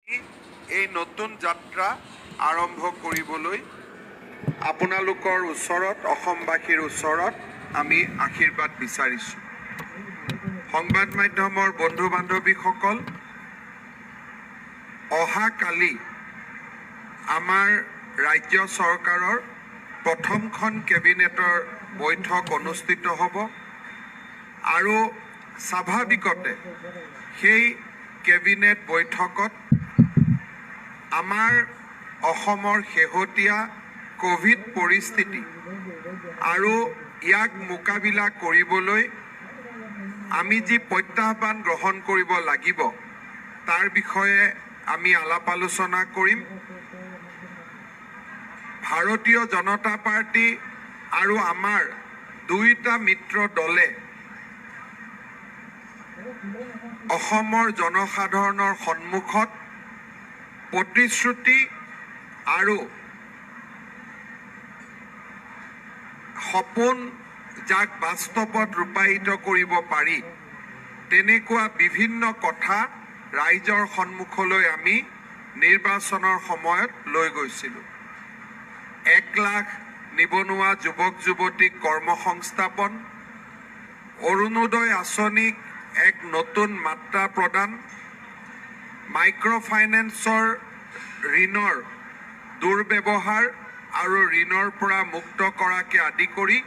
এই নতুন যাত্ৰা আৰম্ভ কৰিবলৈ আপোনালোকৰ ওচৰত অসমবাসীৰ ওচৰত আমি আশীৰ্বাদ বিচাৰিছোঁ। সংবাদ মাধ্যমৰ বন্ধু বান্ধৱীসকল, অহাকালি আমাৰ ৰাজ্য চৰকাৰৰ প্ৰথমখন কেবিনেটৰ বৈঠক অনুষ্ঠিত হ'ব আৰু স্বাভাৱিকতে সেই কেবিনেট বৈঠকত আমাৰ অসমৰ শেহতীয়া কোভিড পৰিস্থিতি আৰু ইয়াক মোকাবিলা কৰিবলৈ আমি যি প্ৰত্যাহ্বান গ্ৰহণ কৰিব লাগিব তাৰ বিষয়ে আমি আলাপ আলোচনা কৰিম। ভাৰতীয় জনতা পাৰ্টি আৰু আমাৰ দুইটা মিত্ৰ দলে অসমৰ জনসাধাৰণৰ সন্মুখত প্ৰতিশ্ৰুতি আৰু সপোন যাক বাস্তৱত ৰূপায়িত কৰিব পাৰি তেনেকুৱা বিভিন্ন কথা ৰাইজৰ সন্মুখলৈ আমি নিৰ্বাচনৰ সময়ত লৈ গৈছিলোঁ। 1 লাখ নিবনুৱা যুৱক যুৱতীক কৰ্মসংস্থাপন, অৰুণোদয় আঁচনিক এক নতুন মাত্ৰা প্ৰদান, মাইক্ৰ' ফাইনেন্সৰ ঋণৰ দুৰ্ব্যৱহাৰ আৰু ঋণৰ পৰা মুক্ত কৰাকে আদি কৰি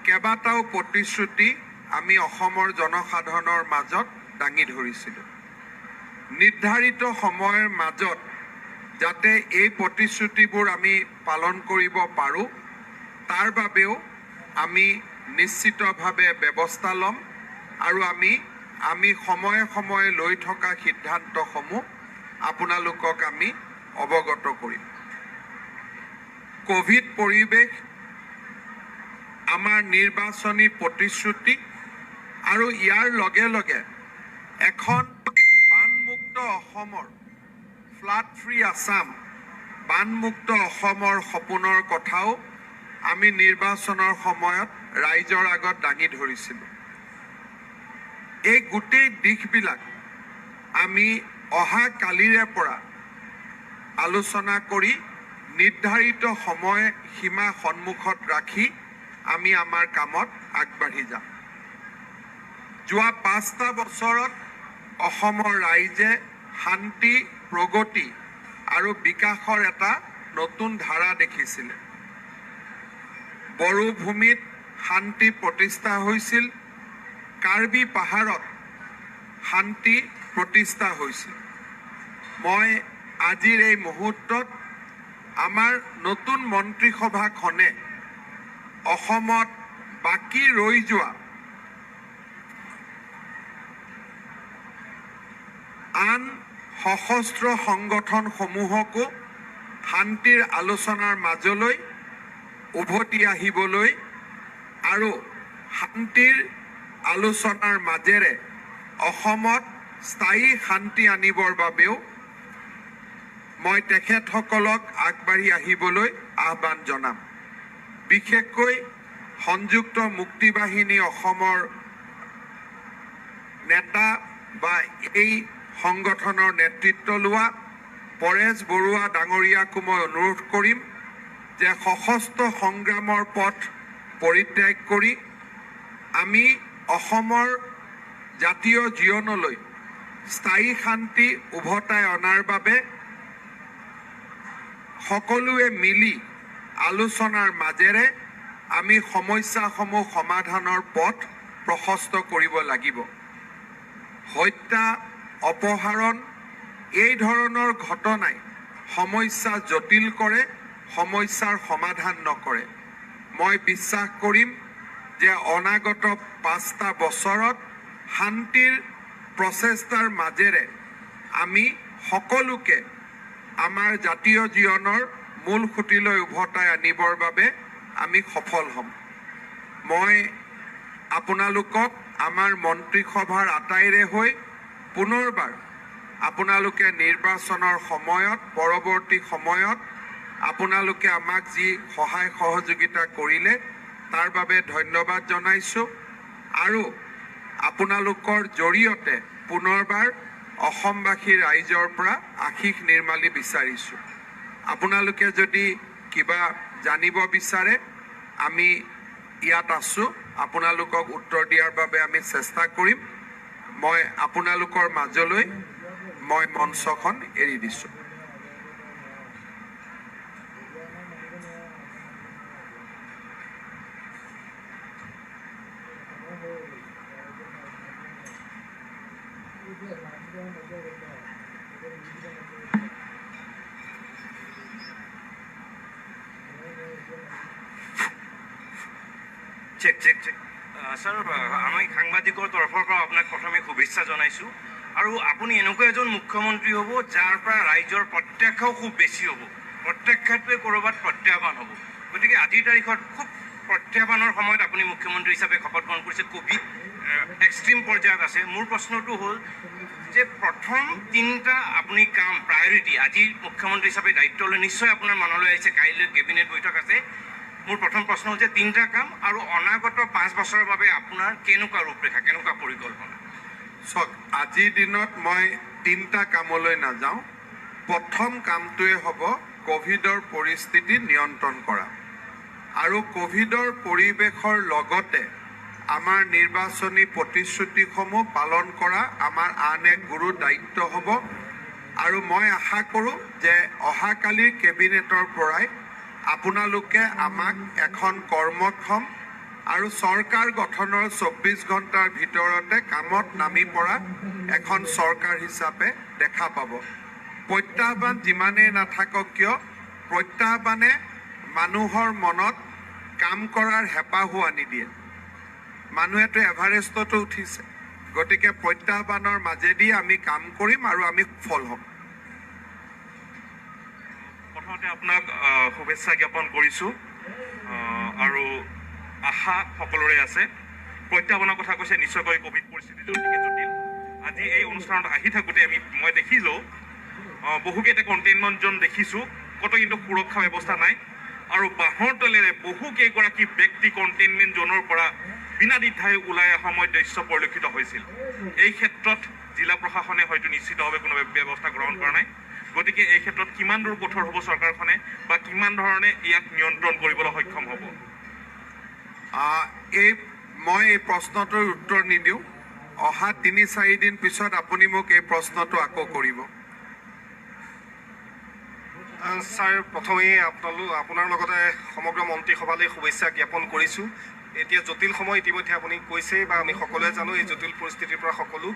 কেইবাটাও প্ৰতিশ্ৰুতি আমি অসমৰ জনসাধাৰণৰ মাজত দাঙি ধৰিছিলোঁ। নিৰ্ধাৰিত সময়ৰ মাজত যাতে এই প্ৰতিশ্ৰুতিবোৰ আমি পালন কৰিব পাৰোঁ তাৰ বাবেও আমি নিশ্চিতভাৱে ব্যৱস্থা ল'ম আৰু আমি সময়ে সময়ে লৈ থকা সিদ্ধান্তসমূহ আপোনালোকক আমি অৱগত কৰিম। কোভিড পৰিৱেশ, আমাৰ নিৰ্বাচনী প্ৰতিশ্ৰুতি আৰু ইয়াৰ লগে লগে এখন বানমুক্ত অসমৰ, ফ্লাড ফ্ৰী আছাম, বানমুক্ত অসমৰ সপোনৰ কথাও আমি নিৰ্বাচনৰ সময়ত ৰাইজৰ আগত দাঙি ধৰিছিলোঁ। এই গোটেই দিশবিলাক আমি অহা কালিৰে পৰা আলোচনা কৰি নিৰ্ধাৰিত সময় সীমা সন্মুখত ৰাখি আমি আমাৰ কামত আগবাঢ়ি যাম। যোৱা 5টা বছৰত অসমৰ ৰাইজে শান্তি, প্ৰগতি আৰু বিকাশৰ এটা নতুন ধাৰা দেখিছিলে। বড়ো ভূমিত শান্তি প্ৰতিষ্ঠা হৈছিল, কাৰ্বি পাহাৰত শান্তি প্ৰতিষ্ঠা হৈছিল। মই আজিৰ এই মুহূৰ্তত আমাৰ নতুন মন্ত্ৰীসভাখনে অসমত বাকী ৰৈ যোৱা আন সশস্ত্ৰ সংগঠনসমূহকো শান্তিৰ আলোচনাৰ মাজলৈ উভতি আহিবলৈ আৰু শান্তিৰ আলোচনাৰ মাজেৰে অসমত স্থায়ী শান্তি আনিবৰ বাবেও মই তেখেতসকলক আগবাঢ়ি আহিবলৈ আহ্বান জনাম। বিশেষকৈ সংযুক্ত মুক্তি বাহিনী অসমৰ নেতা বা এই সংগঠনৰ নেতৃত্ব লোৱা পৰেশ বৰুৱা ডাঙৰীয়াকো মই অনুৰোধ কৰিম যে সশস্ত্ৰ সংগ্ৰামৰ পথ পৰিত্যাগ কৰি আমি অসমৰ জাতীয় জীৱনলৈ স্থায়ী শান্তি উভতাই অনাৰ বাবে সকলোৱে মিলি আলোচনাৰ মাজেৰে আমি সমস্যাসমূহ সমাধানৰ পথ প্ৰশস্ত কৰিব লাগিব। হত্যা, অপহৰণ এই ধৰণৰ ঘটনাই সমস্যা জটিল কৰে, সমস্যাৰ সমাধান নকৰে। মই বিশ্বাস কৰিম যে অনাগত 5টা বছৰত শান্তিৰ প্ৰচেষ্টাৰ মাজেৰে আমি সকলোকে আমাৰ জাতীয় জীৱনৰ মূল খুঁটিলৈ উভতাই আনিবৰ বাবে আমি সফল হ'ম। মই আপোনালোকক আমাৰ মন্ত্ৰীসভাৰ আটাইৰে হৈ পুনৰবাৰ আপোনালোকে নিৰ্বাচনৰ সময়ত, পৰৱৰ্তী সময়ত আপোনালোকে আমাক যি সহায় সহযোগিতা কৰিলে তাৰ বাবে ধন্যবাদ জনাইছোঁ আৰু আপোনালোকৰ জৰিয়তে পুনৰবাৰ অসমবাসী ৰাইজৰ পৰা আশীষ নিৰ্মালি বিচাৰিছোঁ। আপোনালোকে যদি কিবা জানিব বিচাৰে আমি ইয়াত আছোঁ, আপোনালোকক উত্তৰ দিয়াৰ বাবে আমি চেষ্টা কৰিম। মই আপোনালোকৰ মাজলৈ মই মঞ্চখন এৰি দিছোঁ। চেক চেক চেক স্যাৰ, আমি সাংবাদিকৰ তৰফৰ পৰা আপোনাক প্ৰথমে শুভেচ্ছা জনাইছোঁ। আৰু আপুনি এনেকুৱা এজন মুখ্যমন্ত্ৰী হ'ব যাৰ পৰা ৰাইজৰ প্ৰত্যাশাও খুব বেছি হ'ব, প্ৰত্যাশাটোৱে ক'ৰবাত প্ৰত্যাহ্বান হ'ব। গতিকে আজিৰ তাৰিখত খুব প্ৰত্যাহ্বানৰ সময়ত আপুনি মুখ্যমন্ত্ৰী হিচাপে শপত গ্ৰহণ কৰিছে, কোভিড এক্সট্ৰিম পৰ্যায়ত আছে। মোৰ প্ৰশ্নটো হ'ল যে প্ৰথম তিনিটা আপুনি কাম প্ৰায়ৰিটি আজি মুখ্যমন্ত্ৰী হিচাপে দায়িত্ব লৈ নিশ্চয় আপোনাৰ মনলৈ আহিছে, কাইলৈ কেবিনেট বৈঠক আছে। মোৰ প্ৰথম প্ৰশ্ন হৈছে তিনিটা কাম আৰু অনাগত 5 বছৰৰ বাবে আপোনাৰ কেনেকুৱা ৰূপৰেখা, কেনেকুৱা পৰিকল্পনা? চাওক, আজিৰ দিনত মই তিনিটা কামলৈ নাযাওঁ। প্ৰথম কামটোৱে হ'ব কোভিডৰ পৰিস্থিতি নিয়ন্ত্ৰণ কৰা আৰু কোভিডৰ পৰিৱেশৰ লগতে আমাৰ নিৰ্বাচনী প্ৰতিশ্ৰুতিসমূহ পালন কৰা আমাৰ আন এক গুৰু দায়িত্ব হ'ব। আৰু মই আশা কৰোঁ যে অহাকালিৰ কেবিনেটৰ পৰাই আপোনালোকে আমাক এখন কৰ্মক্ষম আৰু চৰকাৰ গঠনৰ 24 ঘণ্টাৰ ভিতৰতে কামত নামি পৰা এখন চৰকাৰ হিচাপে দেখা পাব। প্ৰত্যাহ্বান যিমানেই নাথাকক কিয়, প্ৰত্যাহ্বানে মানুহৰ মনত কাম কৰাৰ হেঁপাহো আনি দিয়ে। মানুহেতো এভাৰেষ্টতো উঠিছে, গতিকে প্ৰত্যাহ্বানৰ মাজেদি আমি কাম কৰিম আৰু আমি সফল হ'ম। প্ৰথমতে আপোনাক শুভেচ্ছা জ্ঞাপন কৰিছোঁ আৰু আশা সকলোৰে আছে। প্ৰত্যাহ্বানৰ কথা কৈছে, নিশ্চয়কৈ কোভিড পৰিস্থিতিটো অতিকে জটিল। আজি এই অনুষ্ঠানত আহি থাকোঁতে মই দেখিলোঁ বহুকেইটা কণ্টেইনমেণ্ট জ'ন দেখিছোঁ, ক'তো কিন্তু সুৰক্ষা ব্যৱস্থা নাই আৰু বাঁহৰ তলেৰে বহুকেইগৰাকী ব্যক্তি কণ্টেইনমেণ্ট জ'নৰ পৰা বিনা দ্বিধাই ওলাই অহা সময় দৃশ্য পৰিলক্ষিত হৈছিল। এই ক্ষেত্ৰত জিলা প্ৰশাসনে হয়তো নিশ্চিতভাৱে কোনো ব্যৱস্থা গ্ৰহণ কৰা নাই। গতিকে এই ক্ষেত্ৰত কিমান দূৰ কঠোৰ হ'ব চৰকাৰখনে বা কিমান ধৰণে ইয়াক নিয়ন্ত্ৰণ কৰিবলৈ সক্ষম হ'ব? মই এই প্ৰশ্নটোৰ উত্তৰ নিদিওঁ। অহা 3-4 দিন পিছত আপুনি মোক এই প্ৰশ্নটো আকৌ কৰিব। ছাৰ, প্ৰথমেই আপোনাৰ লগতে সমগ্ৰ মন্ত্ৰীসভালৈ শুভেচ্ছা জ্ঞাপন কৰিছোঁ। এতিয়া জটিল সময় ইতিমধ্যে আপুনি কৈছেই বা আমি সকলোৱে জানো, এই জটিল পৰিস্থিতিৰ পৰা সকলো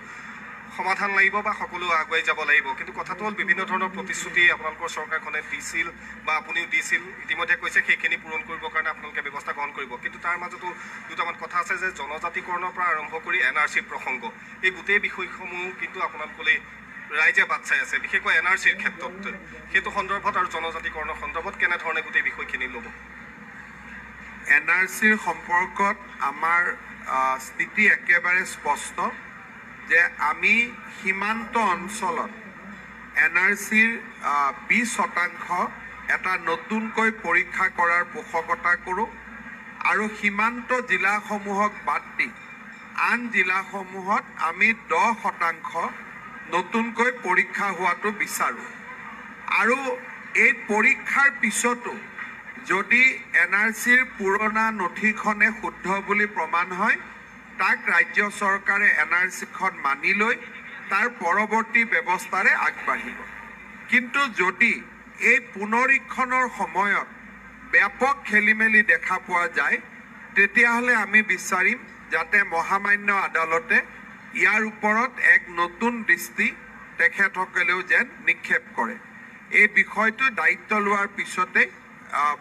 সমাধান লাগিব বা সকলো আগুৱাই যাব লাগিব। কিন্তু কথাটো হ'ল বিভিন্ন ধৰণৰ প্ৰতিশ্ৰুতি আপোনালোকৰ চৰকাৰখনে দিছিল বা আপুনিও দিছিল, ইতিমধ্যে কৈছে সেইখিনি পূৰণ কৰিবৰ কাৰণে আপোনালোকে ব্যৱস্থা গ্ৰহণ কৰিব। কিন্তু তাৰ মাজতো দুটামান কথা আছে যে জনজাতিকৰণৰ পৰা আৰম্ভ কৰি NRCৰ প্ৰসংগ, এই গোটেই বিষয়সমূহ কিন্তু আপোনালোকলৈ ৰাইজে বাট চাই আছে, বিশেষকৈ NRCৰ ক্ষেত্ৰত। সেইটো সন্দৰ্ভত আৰু জনজাতিকৰণৰ সন্দৰ্ভত কেনেধৰণে গোটেই বিষয়খিনি ল'ব? NRCৰ সম্পৰ্কত আমাৰ স্থিতি একেবাৰে স্পষ্ট যে আমি সীমান্ত অঞ্চলত NRCৰ 20% এটা নতুনকৈ পৰীক্ষা কৰাৰ পোষকতা কৰোঁ আৰু সীমান্ত জিলাসমূহক বাদ দি আন জিলাসমূহত আমি 10% নতুনকৈ পৰীক্ষা হোৱাটো বিচাৰোঁ। আৰু এই পৰীক্ষাৰ পিছতো যদি NRCৰ পুৰণা নথিখনে শুদ্ধ বুলি প্ৰমাণ হয়, তাক ৰাজ্য চৰকাৰে NRCখন মানি লৈ তাৰ পৰৱৰ্তী ব্যৱস্থাৰে আগবাঢ়িব। কিন্তু যদি এই পুনৰীক্ষণৰ সময়ত ব্যাপক খেলিমেলি দেখা পোৱা যায়, তেতিয়াহ'লে আমি বিচাৰিম যাতে মহামান্য আদালতে ইয়াৰ ওপৰত এক নতুন দৃষ্টি তেখেতসকলেও যেন নিক্ষেপ কৰে। এই বিষয়টো দায়িত্ব লোৱাৰ পিছতে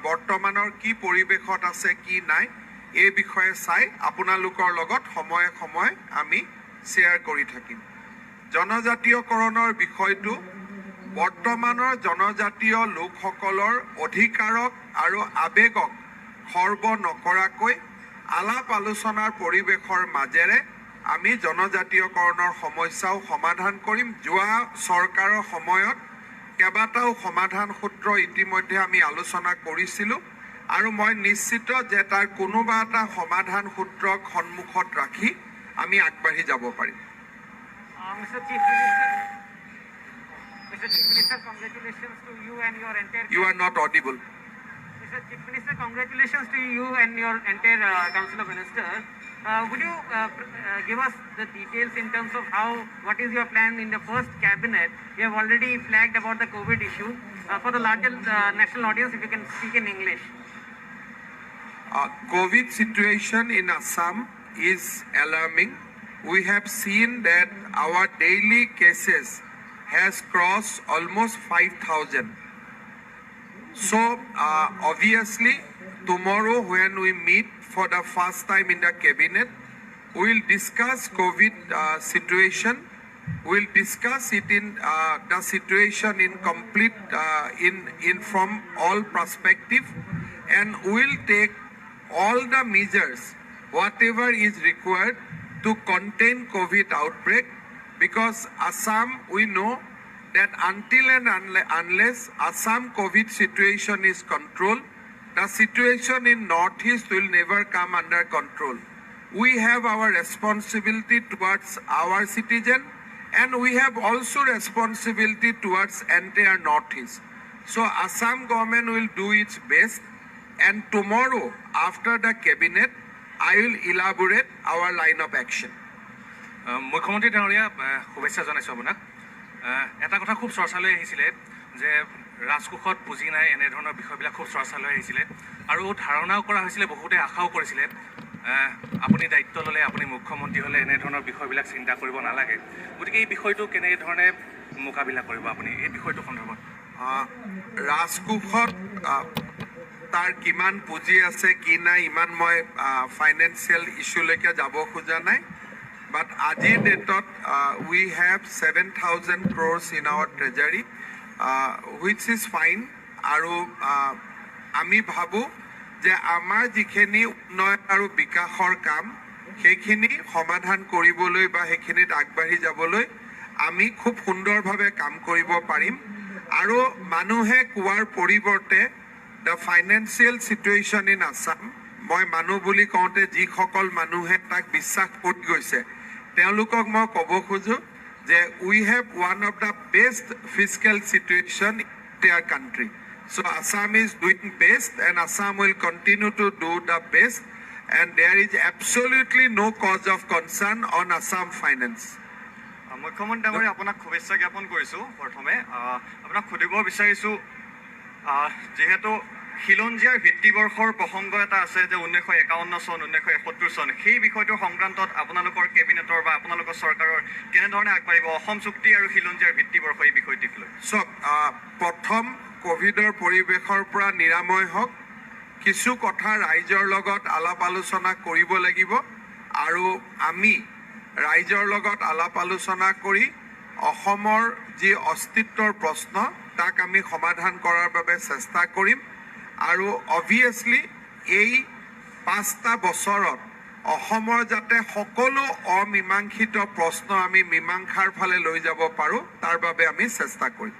বৰ্তমানৰ কি পৰিৱেশত আছে কি নাই এই বিষয়ে চাই আপোনালোকৰ লগত সময়ে সময়ে আমি শ্বেয়াৰ কৰি থাকিম। জনজাতীয়কৰণৰ বিষয়টো বৰ্তমানৰ জনজাতীয় লোকসকলৰ অধিকাৰক আৰু আৱেগক খৰ্ব নকৰাকৈ আলাপ আলোচনাৰ পৰিৱেশৰ মাজেৰে আমি জনজাতীয়কৰণৰ সমস্যাও সমাধান কৰিম। যোৱা চৰকাৰৰ সময়ত কেইবাটাও সমাধান সূত্ৰ ইতিমধ্যে আমি আলোচনা কৰিছিলোঁ আৰু মই নিশ্চিত যে তাৰ কোনোবা এটা সমাধান সূত্ৰক সন্মুখত ৰাখি আমি আগবাঢ়ি যাব পাৰিম। Mr. Chief Minister, congratulations to you and your entire. You are not audible. Mr. Chief Minister, congratulations to you and your entire Council of Ministers. Would you give us the details in terms of what is your plan in the first cabinet? You have already flagged about the COVID issue. For the larger national audience, if you can speak in English. COVID situation in Assam is alarming. We have seen that our daily cases has crossed almost 5,000. So obviously tomorrow when we meet for the first time in the cabinet, we will discuss COVID situation. We will discuss it in the situation in complete in from all perspective, and we will take all the measures whatever is required to contain COVID outbreak, because Assam, we know that until and unless Assam COVID situation is controlled, the situation in Northeast will never come under control. We have our responsibility towards our citizen, and we have also responsibility towards entire Northeast. So Assam government will do its best, and tomorrow after the cabinet, I will elaborate our line of action. মুখ্যমন্ত্ৰী ডাঙৰীয়া শুভেচ্ছা জনাইছোঁ আপোনাক। এটা কথা খুব চৰ্চালৈ আহিছিলে যে ৰাজকোষত পুঁজি নাই, এনেধৰণৰ বিষয়বিলাক খুব চৰ্চালৈ আহিছিলে আৰু ধাৰণাও কৰা হৈছিলে, বহুতে আশাও কৰিছিলে আপুনি দায়িত্ব ল'লে, আপুনি মুখ্যমন্ত্ৰী হ'লে এনেধৰণৰ বিষয়বিলাক চিন্তা কৰিব নালাগে। গতিকে এই বিষয়টো কেনেধৰণে মোকাবিলা কৰিব আপুনি এই বিষয়টো সন্দৰ্ভত? ৰাজকোষত তাৰ কিমান পুঁজি আছে কি নাই ইমান মই ফাইনেন্সিয়েল ইছ্যুলৈকে যাব খোজা নাই। But আজিৰ ডেটত we have 7,000 crores in our treasury, which is fine. আৰু আমি ভাবোঁ যে আমাৰ যিখিনি উন্নয়ন আৰু বিকাশৰ কাম সেইখিনি সমাধান কৰিবলৈ বা সেইখিনিত আগবাঢ়ি যাবলৈ আমি খুব সুন্দৰভাৱে কাম কৰিব পাৰিম। আৰু মানুহে কোৱাৰ পৰিৱৰ্তে the financial situation in Assam, মই মানুহ বুলি কওঁতে যিসকল মানুহে তাক বিশ্বাস কৰি গৈছে তেওঁলোকক মই ক'ব খোজো যে we have one of the best fiscal situation in their country. So Assam is doing best, and Assam will continue to do the best, and there is absolutely no cause of concern on Assam finance. মুখ্যমন্ত্ৰী ডাঙৰীয়া, আপোনাক শুভেচ্ছা জ্ঞাপন কৰিছোঁ। প্ৰথমে আপোনাক সুধিব বিচাৰিছোঁ, যিহেতু খিলঞ্জীয়াৰ ভিত্তিবৰ্ষৰ প্ৰসংগ এটা আছে যে 1951 চন 1971 চন, সেই বিষয়টোৰ সংক্ৰান্তত আপোনালোকৰ কেবিনেটৰ বা আপোনালোকৰ চৰকাৰৰ কেনেধৰণে আগবাঢ়িব অসম চুক্তি আৰু খিলঞ্জীয়াৰ ভিত্তিবৰ্ষ এই বিষয়টিক লৈ? প্ৰথম কোভিডৰ পৰিৱেশৰ পৰা নিৰাময় হওক, কিছু কথা ৰাইজৰ লগত আলাপ আলোচনা কৰিব লাগিব, আৰু আমি ৰাইজৰ লগত আলাপ আলোচনা কৰি অসমৰ যি অস্তিত্বৰ প্ৰশ্ন তাক আমি সমাধান কৰাৰ বাবে চেষ্টা কৰিম। আৰু অবভিয়াছলি এই 5টা বছৰত অসমৰ যাতে সকলো অমীমাংসিত প্ৰশ্ন আমি মীমাংসাৰ ফালে লৈ যাব পাৰোঁ তাৰ বাবে আমি চেষ্টা কৰিম।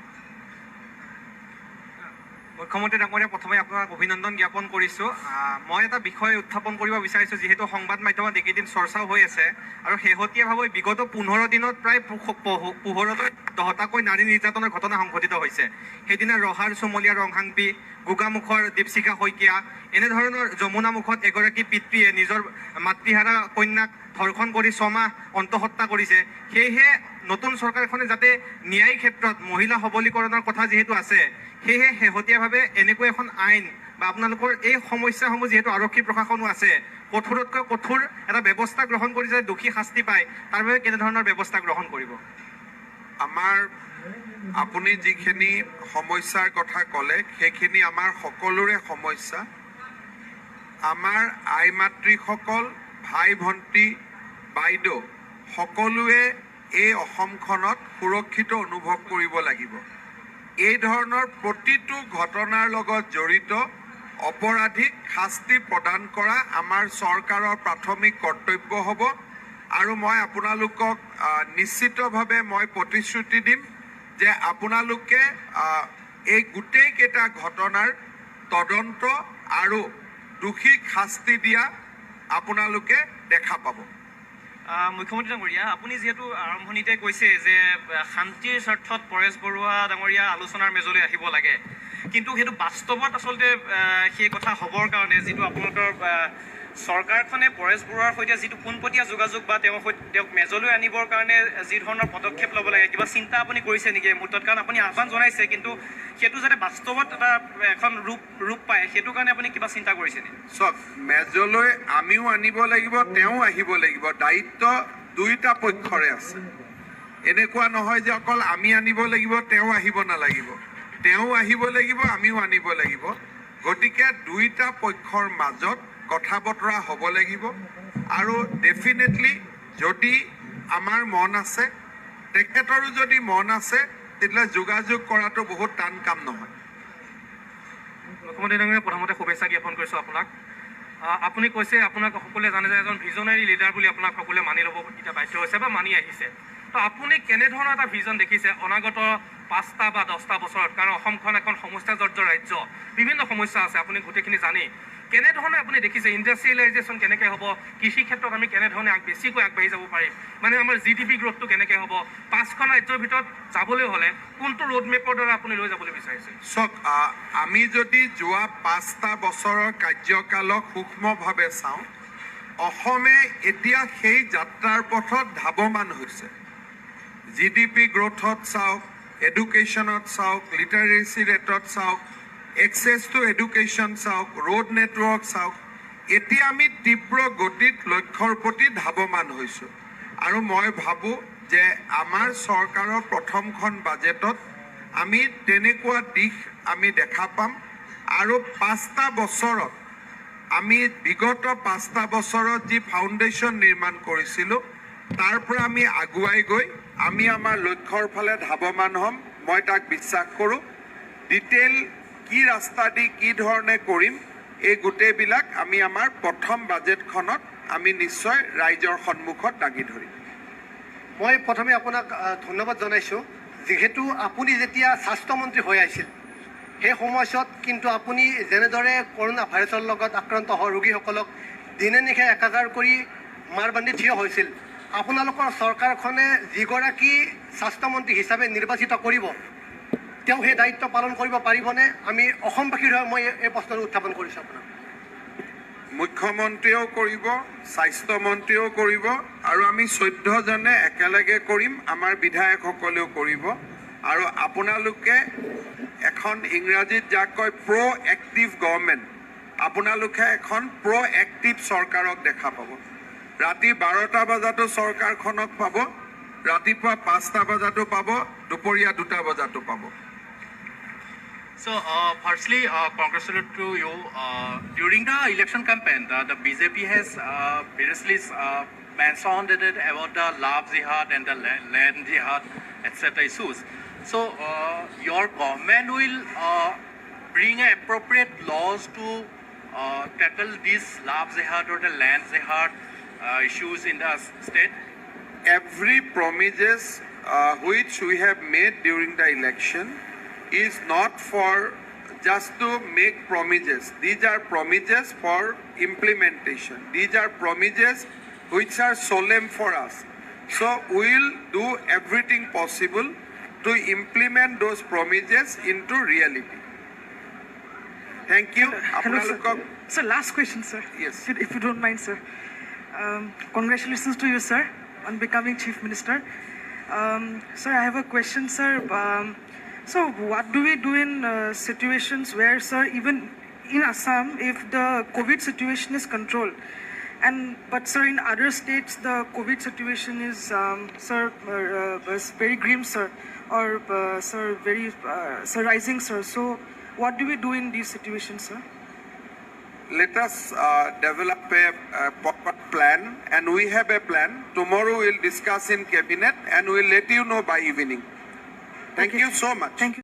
মুখ্যমন্ত্ৰী ডাঙৰীয়া, প্ৰথমে আপোনাক অভিনন্দন জ্ঞাপন কৰিছোঁ। মই এটা বিষয় উত্থাপন কৰিব বিচাৰিছোঁ, যিহেতু সংবাদ মাধ্যমত এইকেইদিন চৰ্চাও হৈ আছে আৰু শেহতীয়াভাৱে বিগত 15 দিনত প্ৰায় 10টাকৈ নাৰী নিৰ্যাতনৰ ঘটনা সংঘটিত হৈছে। সেইদিনা ৰহাৰ চুমলীয়া ৰংহাংপি, গোগামুখৰ দীপশিখা শইকীয়া, এনেধৰণৰ যমুনামুখত এগৰাকী পিতৃয়ে নিজৰ মাতৃহাৰা কন্যাক ধৰ্ষণ কৰি 6 মাহ অন্তঃহত্যা কৰিছে। সেয়েহে নতুন চৰকাৰখনে যাতে ন্যায়িক ক্ষেত্ৰত মহিলা সবলীকৰণৰ কথা যিহেতু আছে, সেয়েহে শেহতীয়াভাৱে এনেকুৱা এখন আইন বা আপোনালোকৰ এই সমস্যাসমূহ যিহেতু আৰক্ষী প্ৰশাসনো আছে, কঠোৰতকৈ কঠোৰ এটা ব্যৱস্থা গ্ৰহণ কৰি যাতে দোষী শাস্তি পায় তাৰ বাবে কেনেধৰণৰ ব্যৱস্থা গ্ৰহণ কৰিব? আমাৰ আপুনি যিখিনি সমস্যাৰ কথা ক'লে সেইখিনি আমাৰ সকলোৰে সমস্যা। আমাৰ আই মাতৃসকল, ভাই ভণ্টি, বাইদেউ সকলোৱে এই অসমখনত সুৰক্ষিত অনুভৱ কৰিব লাগিব। এই ধৰণৰ প্ৰতিটো ঘটনাৰ লগত জড়িত অপৰাধীক শাস্তি প্ৰদান কৰা আমাৰ চৰকাৰৰ প্ৰাথমিক কৰ্তব্য হ'ব। আৰু মই আপোনালোকক নিশ্চিতভাৱে মই প্ৰতিশ্ৰুতি দিম যে আপোনালোকে এই গোটেইকেইটা ঘটনাৰ তদন্ত আৰু দোষীক শাস্তি দিয়া আপোনালোকে দেখা পাব। মুখ্যমন্ত্ৰী ডাঙৰীয়া, আপুনি যিহেতু আৰম্ভণিতে কৈছে যে শান্তিৰ স্বাৰ্থত পৰেশ বৰুৱা ডাঙৰীয়া আলোচনাৰ মেজলৈ আহিব লাগে, কিন্তু সেইটো বাস্তৱত আচলতে সেই কথা হ'বৰ কাৰণে যিটো আপোনালোকৰ চৰকাৰখনে পৰেশ বৰুৱাৰ সৈতে যিটো পোনপটীয়া যোগাযোগ বা তেওঁক মেজলৈ আনিবৰ কাৰণে যি ধৰণৰ পদক্ষেপ ল'ব লাগে, কিবা চিন্তা আপুনি কৰিছে নেকি এই মুহূৰ্তত? কাৰণ আপুনি আহ্বান জনাইছে, কিন্তু সেইটো যাতে বাস্তৱত এখন ৰূপ পায়, সেইটো কাৰণে আপুনি কিবা চিন্তা কৰিছে নেকি? চব মেজলৈ আমিও আনিব লাগিব, তেওঁ আহিব লাগিব। দায়িত্ব দুইটা পক্ষৰে আছে। এনেকুৱা নহয় যে অকল আমি আনিব লাগিব, তেওঁ আহিব নালাগিব। তেওঁ আহিব লাগিব, আমিও আনিব লাগিব। গতিকে দুইটা পক্ষৰ মাজত কথা বতৰা হ'ব লাগিব। আৰু ডেফিনেটলি যদি আমাৰ মন আছে, তেখেতৰো যদি মন আছে, তেতিয়াহ'লে যোগাযোগ কৰাটো বহুত টান কাম নহয়। মুখ্যমন্ত্ৰী ডাঙৰীয়া, প্ৰথমতে শুভেচ্ছা জ্ঞাপন কৰিছোঁ আপোনাক। আপুনি কৈছে আপোনাক সকলোৱে জানে যে এজন ভিজনাৰী লিডাৰ বুলি আপোনাক সকলোৱে মানি ল'ব এতিয়া বাধ্য হৈছে বা মানি আহিছে। তো আপুনি কেনেধৰণৰ এটা ভিজন দেখিছে অনাগত 5টা বা 10টা বছৰত? কাৰণ অসমখন এখন সমস্যাজৰ্জৰ ৰাজ্য, বিভিন্ন সমস্যা আছে, আপুনি গোটেইখিনি জানেই। কেনেধৰণে আপুনি দেখিছে ইণ্ডাষ্ট্ৰিয়েলাইজেশ্যন কেনেকৈ হ'ব, কৃষি ক্ষেত্ৰত আমি কেনেধৰণে বেছিকৈ আগবাঢ়ি যাব পাৰিম, মানে আমাৰ GDP গ্ৰথটো কেনেকৈ হ'ব, 5খন ৰাজ্যৰ ভিতৰত যাবলৈ হ'লে কোনটো ৰোড মেপৰ দ্বাৰা আপুনি লৈ যাবলৈ বিচাৰিছে? চাওক, আমি যদি যোৱা 5টা বছৰৰ কাৰ্যকালক সূক্ষ্মভাৱে চাওঁ, অসমে এতিয়া সেই যাত্ৰাৰ পথত ধাৱমান হৈছে। GDP গ্ৰথত চাওক, এডুকেশ্যনত চাওক, লিটাৰেচি ৰেটত চাওক, এক্সেছ টু এডুকেশ্যন চাওক, ৰোড নেটৱৰ্ক চাওক, এতিয়া আমি তীব্ৰ গতিত লক্ষ্যৰ প্ৰতি ধাৱমান হৈছোঁ। আৰু মই ভাবোঁ যে আমাৰ চৰকাৰৰ প্ৰথমখন বাজেটত আমি তেনেকুৱা দিশ আমি দেখা পাম। আৰু 5টা বছৰত আমি বিগত 5টা বছৰত যি ফাউণ্ডেশ্যন নিৰ্মাণ কৰিছিলোঁ, তাৰ পৰা আমি আগুৱাই গৈ আমি আমাৰ লক্ষ্যৰ ফালে ধাৱমান হ'ম, মই তাক বিশ্বাস কৰোঁ। ডিটেইল কি ৰাস্তা দি কি ধৰণে কৰিম, এই গোটেইবিলাক আমি আমাৰ প্ৰথম বাজেটখনত আমি নিশ্চয় ৰাইজৰ সন্মুখত দাঙি ধৰিম। মই প্ৰথমে আপোনাক ধন্যবাদ জনাইছোঁ। যিহেতু আপুনি যেতিয়া স্বাস্থ্যমন্ত্ৰী হৈ আহিছিল, সেই সময়ছোৱাত কিন্তু আপুনি যেনেদৰে কৰোণা ভাইৰাছৰ লগত আক্ৰান্ত হোৱা ৰোগীসকলক দিনে নিশাই একাকাৰ কৰি মাৰ বান্ধি থিয় হৈছিল, আপোনালোকৰ চৰকাৰখনে যিগৰাকী স্বাস্থ্যমন্ত্ৰী হিচাপে নিৰ্বাচিত কৰিব, তেওঁ সেই দায়িত্ব পালন কৰিব পাৰিবনে? আমি অসমবাসীৰ হৈ মই এই প্ৰশ্নটো উত্থাপন কৰিছোঁ আপোনাক। মুখ্যমন্ত্ৰীয়েও কৰিব, স্বাস্থ্যমন্ত্ৰীয়েও কৰিব, আৰু আমি 14জনে একেলগে কৰিম, আমাৰ বিধায়কসকলেও কৰিব। আৰু আপোনালোকে এখন ইংৰাজীত যাক কয় প্ৰ'এক্টিভ গভৰ্ণমেণ্ট, আপোনালোকে এখন প্ৰ'এক্টিভ চৰকাৰক দেখা পাব। ৰাতি 12টা বজাতো চৰকাৰখনক পাব, ৰাতিপুৱা 5টা বজাতো পাব, দুপৰীয়া 2টা বজাতো পাব। So, firstly, congratulations to you. During the election campaign, the BJP has previously mentioned it about the love jihad and the land jihad, etc. issues. So, your government will bring appropriate laws to tackle these love jihad or the land jihad issues in the state. Every promises which we have made during the election is not for just to make promises. These are promises for implementation. These are promises which are solemn for us. So we will do everything possible to implement those promises into reality. Thank you. Hello, sir. Sir, last question, sir. Yes. If you don't mind, sir. Congratulations to you, sir, on becoming Chief Minister. Sir, I have a question, sir. So what do we do in situations where, sir, even in Assam, if the COVID situation is controlled, but sir, in other states the COVID situation is, sir, is very grim, sir, or sir, very rising, sir. So what do we do in these situations, sir? Let us develop a proper plan, and we have a plan. Tomorrow we'll discuss in cabinet and we'll let you know by evening. Thank you so much. Thank you.